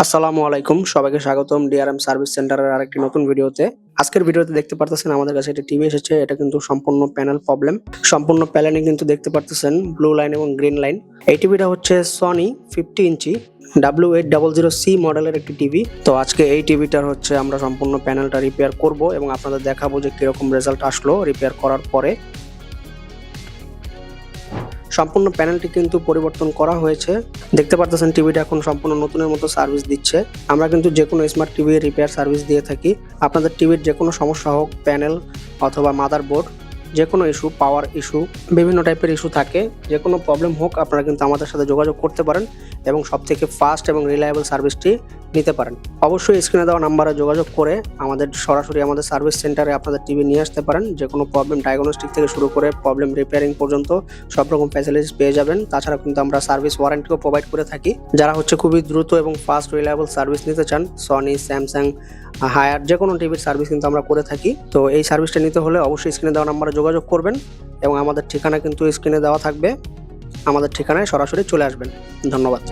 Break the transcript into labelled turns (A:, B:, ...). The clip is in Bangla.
A: আসসালামু আলাইকুম, সবাইকে স্বাগতম DRM সার্ভিস সেন্টারের আরেকটি নতুন ভিডিওতে। আজকের ভিডিওতে দেখতে পারতেছেন আমাদের কাছে একটা টিভি এসেছে। এটা কিন্তু সম্পূর্ণ প্যানেল প্রবলেম। সম্পূর্ণ প্যানেলে কিন্তু দেখতে পারতেছেন ব্লু লাইন এবং গ্রিন লাইন। এই টিভিটা হচ্ছে সনি 50 ইঞ্চি W800C মডেলের একটি টিভি। তো আজকে এই টিভিটার হচ্ছে আমরা সম্পূর্ণ প্যানেলটা রিপেয়ার করব এবং আপনাদের দেখাবো যে কিরকম রেজাল্ট আসলো রিপেয়ার করার পরে। সম্পূর্ণ প্যানেলটি কিন্তু পরিবর্তন করা হয়েছে। দেখতে পারতেছেন টিভিটা এখন সম্পূর্ণ নতুনের মতো সার্ভিস দিচ্ছে। আমরা কিন্তু যে কোনো স্মার্ট টিভি রিপেয়ার সার্ভিস দিয়ে থাকি। আপনাদের টিভির যে কোনো সমস্যা হোক, প্যানেল অথবা মাদারবোর্ড, যে কোনো ইস্যু, পাওয়ার ইস্যু, বিভিন্ন টাইপের ইস্যু থাকে, যে কোনো প্রবলেম হোক আপনারা কিন্তু আমাদের সাথে যোগাযোগ করতে পারেন এবং সবথেকে ফাস্ট এবং রিলায়েবল সার্ভিসটি নিতে পারেন। অবশ্যই স্ক্রিনে দেওয়া নাম্বারে যোগাযোগ করে সরাসরি আমাদের সার্ভিস সেন্টারে আপনাদের টিভি নিয়ে আসতে পারেন। যে কোনো প্রবলেম ডায়াগনস্টিক থেকে শুরু করে প্রবলেম রিপেয়ারিং পর্যন্ত সব রকম ফ্যাসিলিটিস পেয়ে যাবেন। তাছাড়া কিন্তু আমরা সার্ভিস ওয়ারেন্টিও প্রোভাইড করে থাকি। যারা হচ্ছে খুবই দ্রুত এবং ফাস্ট রিলায়েবল সার্ভিস নিতে চান, সনি, স্যামসাং, হায়ার যে কোনো টিভির সার্ভিস কিন্তু আমরা করে থাকি। তো এই সার্ভিসটা নিতে হলে অবশ্যই স্ক্রিনে দেওয়া নাম্বারে যোগাযোগ করবেন এবং আমাদের ঠিকানা কিন্তু স্ক্রিনে দেওয়া থাকবে। আমাদের ঠিকানায় সরাসরি চলে আসবেন। ধন্যবাদ।